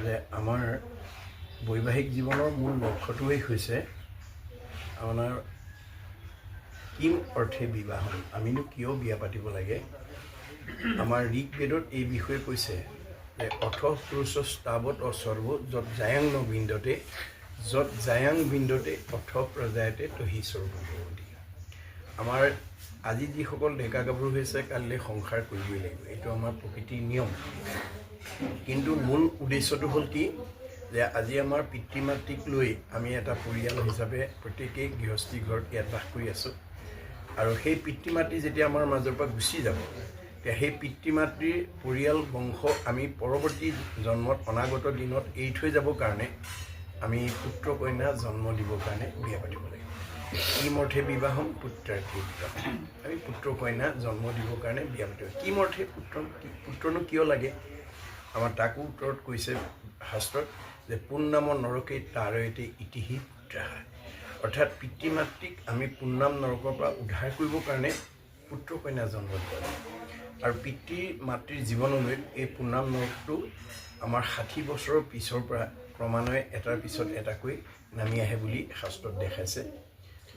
যে আমাৰ বৈবাহিক জীৱনৰ মূল লক্ষ্যটোৱেই হৈছে আপোনাৰ কিম অৰ্থে বিবাহন। আমিনো কিয় বিয়া পাতিব লাগে? আমাৰ ঋগ্বেদত এই বিষয়ে কৈছে যে অথ পুৰুষ স্তাৱত অসৰ্ব যত জায়াং ন বিন্দতে যত জায়াং বিন্দতে অথ প্ৰজায়তে তহি সৰ্বভৱতি। আমাৰ আজি যিসকল ডেকা গাভৰু হৈছে কালিলৈ সংসাৰ কৰিবই লাগিব, এইটো আমাৰ প্ৰকৃতিৰ নিয়ম। কিন্তু মূল উদ্দেশ্যটো হ'ল কি যে আজি আমাৰ পিতৃ মাতৃক লৈ আমি এটা পৰিয়াল হিচাপে প্ৰত্যেকেই গৃহস্থী ঘৰত ইয়াত বাস কৰি আছোঁ। আৰু সেই পিতৃ মাতৃ যেতিয়া আমাৰ মাজৰ পৰা গুচি যাব, তেতিয়া সেই পিতৃ মাতৃৰ পৰিয়াল বংশ আমি পৰৱৰ্তী জন্মত অনাগত দিনত এৰি থৈ যাবৰ কাৰণে আমি পুত্ৰ কন্যা জন্ম দিবৰ কাৰণে বিয়া পাতিব লাগিব। কিম অৰ্থে বিবাহম পুত্ৰাৰ্থে বিবাহম। আমি পুত্ৰ কন্যা জন্ম দিবৰ কাৰণে বিয়া পাতিব। কিম অৰ্থে পুত্ৰনো কিয় লাগে? আমাৰ তাকো উত্তৰত কৈছে শাস্ত্ৰত যে পুণ্যাম নৰকে তাৰয়তে ইতিহি পুত্ৰা। অৰ্থাৎ পিতৃ মাতৃক আমি পুণ্যাম নৰকৰ পৰা উদ্ধাৰ কৰিবৰ কাৰণে পুত্ৰ কন্যা জন্ম দিব লাগে। আৰু পিতৃ মাতৃৰ জীৱনলৈ এই পুণ্যাম নৰকটো আমাৰ 60 বছৰৰ পিছৰ পৰা ক্ৰমান্বয়ে এটাৰ পিছত এটাকৈ নামি আহে বুলি শাস্ত্ৰত দেখাইছে।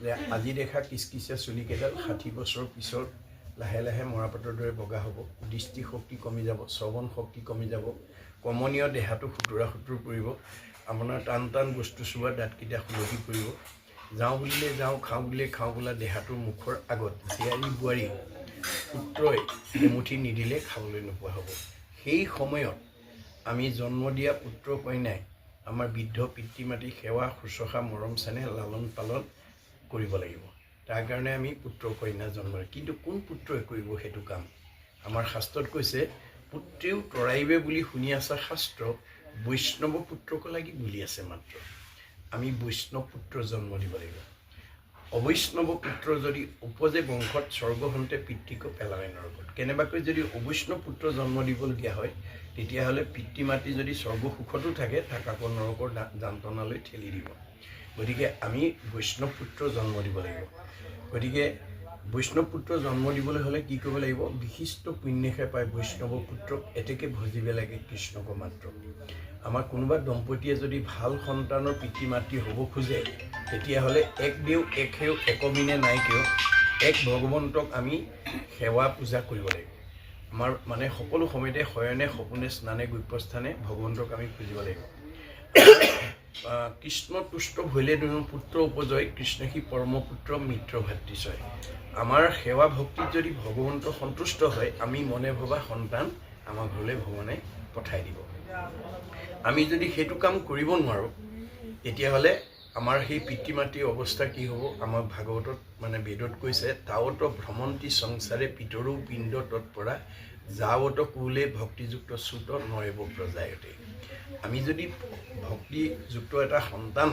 যে আজি দেখা কিচকিচীয়া চুলিকেইডাল 60 বছৰৰ পিছত লাহে লাহে মৰাপাতৰ দৰে বগা হ'ব, দৃষ্টিশক্তি কমি যাব, শ্ৰৱণ শক্তি কমি যাব, কমনীয় দেহাটো সুতুৰা সুতুৰ পৰিব, আপোনাৰ টান টান বস্তু চোৱা দাঁতকেইটা সুলকি পৰিব, যাওঁ বুলিলে যাওঁ, খাওঁ বুলিলে খাওঁ বোলা দেহাটোৰ মুখৰ আগত জীয়াৰী বোৱাৰী পুত্ৰই এমুঠি নিদিলে খাবলৈ নোপোৱা হ'ব। সেই সময়ত আমি জন্ম দিয়া পুত্ৰ কন্যাই আমাৰ বৃদ্ধ পিতৃ মাতৃ সেৱা শুশ্ৰূষা মৰম চেনেহ লালন পালন কৰিব লাগিব। তাৰ কাৰণে আমি পুত্ৰ কন্যা জন্ম দিওঁ। কিন্তু কোন পুত্ৰই কৰিব সেইটো কাম? আমাৰ শাস্ত্ৰত কৈছে পুত্ৰেও তৰাইবে বুলি শুনি আছে শাস্ত্ৰ, বৈষ্ণৱ পুত্ৰক লাগি বুলি আছে মাত্ৰ। আমি বৈষ্ণৱ পুত্ৰ জন্ম দিব লাগিব। অবৈষ্ণৱ পুত্ৰ যদি উপজে বংশত স্বৰ্গহন্তে পিতৃক পেলাৱে নৰকত। কেনেবাকৈ যদি অবৈষ্ণৱ পুত্ৰ জন্ম দিবলগীয়া হয়, তেতিয়াহ'লে পিতৃ মাতৃ যদি স্বৰ্গ সুখতো থাকে, তাক আকৌ নৰকৰ যান্ত্ৰণালৈ ঠেলি দিব। গতিকে আমি বৈষ্ণৱ পুত্ৰ জন্ম দিব লাগিব। গতিকে বৈষ্ণৱ পুত্ৰ জন্ম দিবলৈ হ'লে কি কৰিব লাগিব? বিশিষ্ট পুণ্যেষে পায় বৈষ্ণৱ পুত্ৰক এতেকে ভজিব লাগে কৃষ্ণক মাত্ৰ। আমাৰ কোনোবা দম্পতীয়ে যদি ভাল সন্তানৰ পিতৃ মাতৃ হ'ব খোজে, তেতিয়াহ'লে এক দেও এক সেও একবিনে নাই কেও, এক ভগৱন্তক আমি সেৱা পূজা কৰিব লাগিব। আমাৰ মানে সকলো সময়তে শয়নে সপোনে স্নানে গুপ্যস্থানে ভগৱন্তক আমি পুজিব লাগিব। কৃষ্ণ তুষ্ট ভৈলে দুনো পুত্ৰ উপজয়, কৃষ্ণ সি পৰম পুত্ৰ মিত্ৰ ভাতৃচয়। আমাৰ সেৱা ভক্তিত যদি ভগৱন্ত সন্তুষ্ট হয়, আমি মনে ভবা সন্তান আমাৰ ঘৰলৈ ভগৱানে পঠাই দিব। আমি যদি সেইটো কাম কৰিব নোৱাৰোঁ, তেতিয়াহ'লে আমাৰ সেই পিতৃ মাতৃৰ অৱস্থা কি হ'ব? আমাৰ ভাগৱতত মানে বেদত কৈছে তাৱত ভ্ৰমন্তি সংসাৰে পিতৰো পিণ্ড তৎপৰা যাৱত কুলে ভক্তিযুক্ত চুত নৰেব প্ৰজায়তে। আমি যদি ভক্তিযুক্ত এটা সন্তান,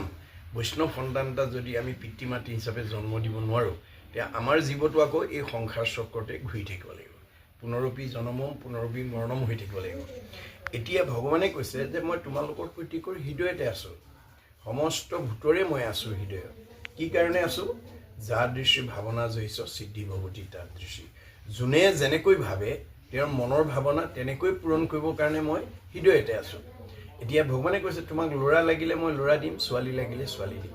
বৈষ্ণৱ সন্তান এটা যদি আমি পিতৃ মাতৃ হিচাপে জন্ম দিব নোৱাৰোঁ, তেতিয়া আমাৰ জীৱটো আকৌ এই সংসাৰ চক্ৰতে ঘূৰি থাকিব লাগিব। পুনৰপি জনমম পুনৰপি মৰণম হৈ থাকিব লাগিব। এতিয়া ভগৱানে কৈছে যে মই তোমালোকৰ প্ৰত্যেকৰ হৃদয়তে আছোঁ, সমস্ত ভূতৰে মই আছোঁ হৃদয়ত। কি কাৰণে আছোঁ? যাৰ দৃশ্যি ভাৱনা জয়িছ সিদ্ধি ভগৱতী তাৰ দৃশ্যি। যোনে যেনেকৈ ভাবে তেওঁৰ মনৰ ভাৱনা তেনেকৈ পূৰণ কৰিবৰ কাৰণে মই হৃদয়তে আছোঁ। এতিয়া ভগৱানে কৈছে তোমাক ল'ৰা লাগিলে মই ল'ৰা দিম, ছোৱালী লাগিলে ছোৱালী দিম,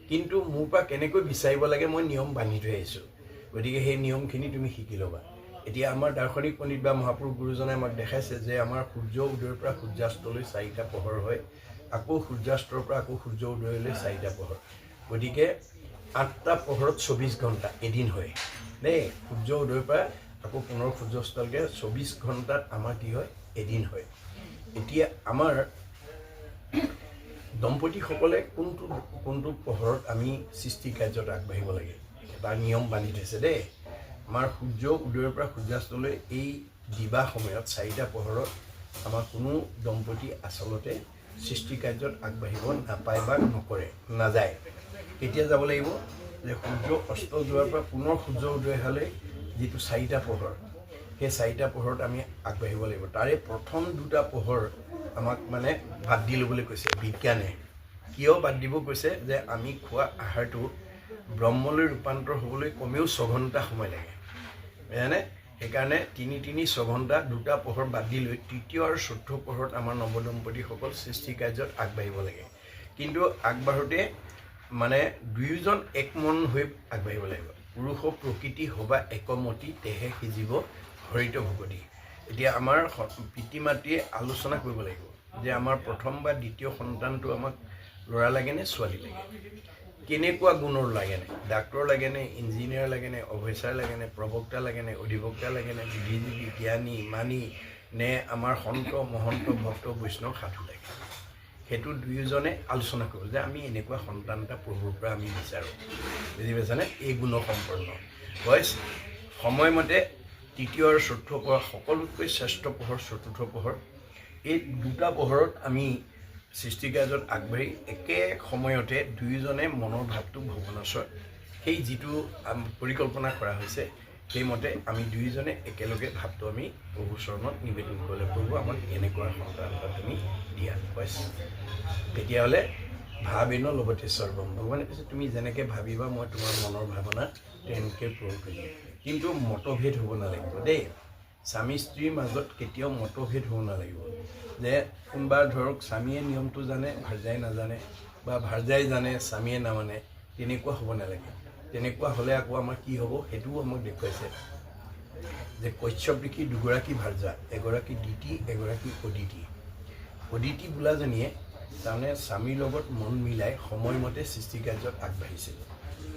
কিন্তু মোৰ পৰা কেনেকৈ বিচাৰিব লাগে মই নিয়ম বান্ধি থৈ আহিছোঁ। গতিকে সেই নিয়মখিনি তুমি শিকি ল'বা। এতিয়া আমাৰ দাৰ্শনিক পণ্ডিত বা মহাপুৰুষ গুৰুজনে আমাক দেখাইছে যে আমাৰ সূৰ্য উদয়ৰ পৰা সূৰ্যাস্তলৈ 4টা পোহৰ হয়, আকৌ সূৰ্যাস্তৰ পৰা আকৌ সূৰ্য উদয়লৈ 4টা পোহৰ। গতিকে 8টা পোহৰত 24 ঘণ্টা এদিন হয় দেই। সূৰ্য উদয়ৰ পৰা আকৌ পুনৰ সূৰ্যাস্তলৈকে 24 ঘণ্টাত আমাৰ কি হয়? এদিন হয়। এতিয়া আমাৰ দম্পতীসকলে কোনটো পোহৰত আমি সৃষ্টি কাৰ্যত আগবাঢ়িব লাগে তাৰ নিয়ম বান্ধি থৈছে দেই। আমাৰ সূৰ্য উদয়ৰ পৰা সূৰ্যাস্তলৈ এই দিবা সময়ত 4টা পোহৰত আমাৰ কোনো দম্পতী আচলতে সৃষ্টি কাৰ্যত আগবাঢ়িব নাপায় বা নকৰে, নাযায়। কেতিয়া যাব লাগিব? যে সূৰ্য অস্ত যোৱাৰ পৰা পুনৰ সূৰ্য উদয় হ'লে যিটো 4টা পোহৰ, সেই 4টা পোহৰত আমি আগবাঢ়িব লাগিব। তাৰে প্ৰথম 2টা পোহৰ আমাক মানে বাদ দি ল'বলৈ কৈছে বিজ্ঞানে। কিয় বাদ দিব কৈছে? যে আমি খোৱা আহাৰটো ব্ৰহ্মলৈ ৰূপান্তৰ হ'বলৈ কমেও 6 ঘণ্টা সময় লাগে, বুজিছানে? সেইকাৰণে ৩-৩ ঘণ্টা 2টা পোহৰ বাদ দি লৈ তৃতীয় আৰু চতুৰ্থ পোহৰত আমাৰ নৱদম্পতিসকল সৃষ্টি কাৰ্যত আগবাঢ়িব লাগে। কিন্তু আগবাঢ়োতে মানে দুয়োজন একমন হৈ আগবাঢ়িব লাগিব। পুৰুষ প্ৰকৃতি হবা একমতি তেহে সিজিব হৰিত ভকতি। এতিয়া আমাৰ পিতৃ মাতৃয়ে আলোচনা কৰিব লাগিব যে আমাৰ প্ৰথম বা দ্বিতীয় সন্তানটো আমাক ল'ৰা লাগে নে ছোৱালী লাগে, কেনেকুৱা গুণৰ লাগেনে, ডাক্তৰ লাগেনে, ইঞ্জিনিয়াৰ লাগেনে, অফিচাৰ লাগেনে, প্ৰবক্তা লাগেনে, অধিবক্তা লাগেনে, বুদ্ধিজীৱী, জ্ঞানী, মানি নে আমাৰ সন্ত মহন্ত ভক্ত বৈষ্ণৱ সাধু লাগে। সেইটো দুয়োজনে আলোচনা কৰিব যে আমি এনেকুৱা সন্তান এটা প্ৰভুৰ পৰা আমি বিচাৰোঁ, বুজি পাইছানে? এই গুণসম্পন্ন বয়স সময়মতে তৃতীয় আৰু চতুৰ্থ পোহৰ সকলোতকৈ শ্ৰেষ্ঠ পোহৰ চতুৰ্থ পোহৰ, এই 2টা পোহৰত আমি সৃষ্টি কাৰ্যত আগবাঢ়ি একে সময়তে দুয়োজনে মনৰ ভাৱটো ভগৱানৰ ওচৰত সেই যিটো পৰিকল্পনা কৰা হৈছে সেইমতে আমি দুয়োজনে একেলগে ভাৱটো আমি প্ৰভুৰ চৰণত নিবেদন কৰিলে প্ৰভু আমাক এনেকুৱা সন্তান এটা তুমি দিয়া বয়স। তেতিয়াহ'লে ভাবেন লগতে সৰ্বম, ভগৱানে কৈছে তুমি যেনেকৈ ভাবিবা মই তোমাৰ মনৰ ভাৱনা তেনেকৈ পূৰণ কৰিম। কিন্তু মতভেদ হ'ব নালাগিব দেই। স্বামী স্ত্ৰীৰ মাজত কেতিয়াও মতভেদ হ'ব নালাগিব যে কোনোবা ধৰক স্বামীয়ে নিয়মটো জানে ভাৰ্যাই নাজানে বা ভাৰ্যাই জানে স্বামীয়ে নামানে, তেনেকুৱা হ'ব নালাগে। তেনেকুৱা হ'লে আকৌ আমাৰ কি হ'ব সেইটোও আমাক দেখুৱাইছে যে কশ্যপ ঋষি 2গৰাকী ভাৰ্যা, এগৰাকী দিতি এগৰাকী অদিতি। অদিতি বোলাজনীয়ে তাৰমানে স্বামীৰ লগত মন মিলাই সময়মতে সৃষ্টি কাৰ্যত আগবাঢ়িছিল।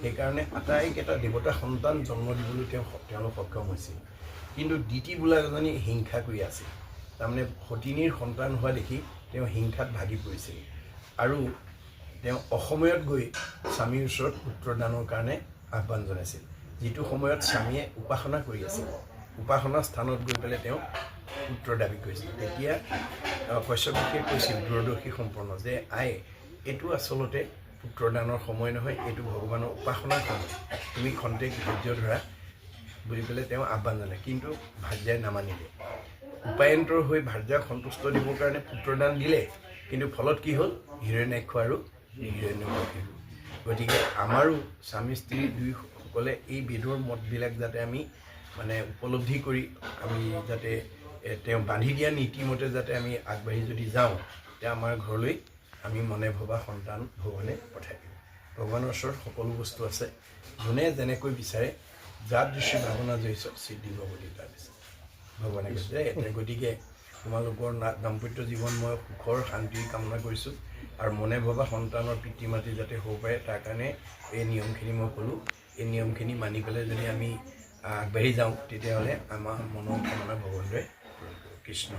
সেইকাৰণে আটাইকেইটা দেৱতা সন্তান জন্ম দিবলৈ তেওঁলোক সক্ষম হৈছিল। কিন্তু দিতি বোলাজনী হিংসা কৰি আছিল, তাৰমানে সতিনীৰ সন্তান হোৱা দেখি তেওঁ হিংসাত ভাগি পৰিছিল আৰু তেওঁ অসময়ত গৈ স্বামীৰ ওচৰত পুত্ৰদানৰ কাৰণে আহ্বান জনাইছিল। যিটো সময়ত স্বামীয়ে উপাসনা কৰি আছিল, উপাসনা স্থানত গৈ পেলাই তেওঁ পুত্ৰ দাবী কৰিছিল। তেতিয়া কশ্যপ ঋষিয়ে কৈছিল দূৰদৰ্শী সম্পন্ন যে আই এইটো আচলতে পুত্ৰদানৰ সময় নহয়, এইটো ভগৱানৰ উপাসনাৰ সময়, তুমি খন্তেক ধৈৰ্য ধৰা বুলি পেলাই তেওঁ আহ্বান জনায়। কিন্তু ভাৰ্যাই নামানিলে। উপায়ন্তৰ হৈ ভাৰ্যাক সন্তুষ্ট দিবৰ কাৰণে পুত্ৰদান দিলে, কিন্তু ফলত কি হ'ল হিৰণ্যাক্ষ আৰু হিৰণ্যকশিপু। গতিকে আমাৰো স্বামী স্ত্ৰী দুয়োসকলে এই বেদৰ মতবিলাক যাতে আমি মানে উপলব্ধি কৰি আমি যাতে তেওঁ বান্ধি দিয়া নীতিমতে যাতে আমি আগবাঢ়ি যদি যাওঁ, তেতিয়া আমাৰ ঘৰলৈ আমি মনে ভবা সন্তান ভগৱানে পঠাই দিব। ভগৱানৰ ওচৰত সকলো বস্তু আছে, যোনে যেনেকৈ বিচাৰে যাৰ দৃষ্টি ভাৱনা জয়িছ সিদ্ধি ভগৱতী তাৰ বিচাৰে ভগৱানে কৈছে। গতিকে তোমালোকৰ দাম্পত্য জীৱন মই সুখৰ শান্তিৰ কামনা কৰিছোঁ আৰু মনে ভবা সন্তানৰ পিতৃ মাতৃ যাতে হ'ব পাৰে তাৰ কাৰণে এই নিয়মখিনি মই ক'লোঁ। এই নিয়মখিনি মানি পেলাই যদি আমি আগবাঢ়ি যাওঁ তেতিয়াহ'লে আমাৰ মনৰ কামনা ভগৱন্তই পূৰণ কৰিব। কৃষ্ণ।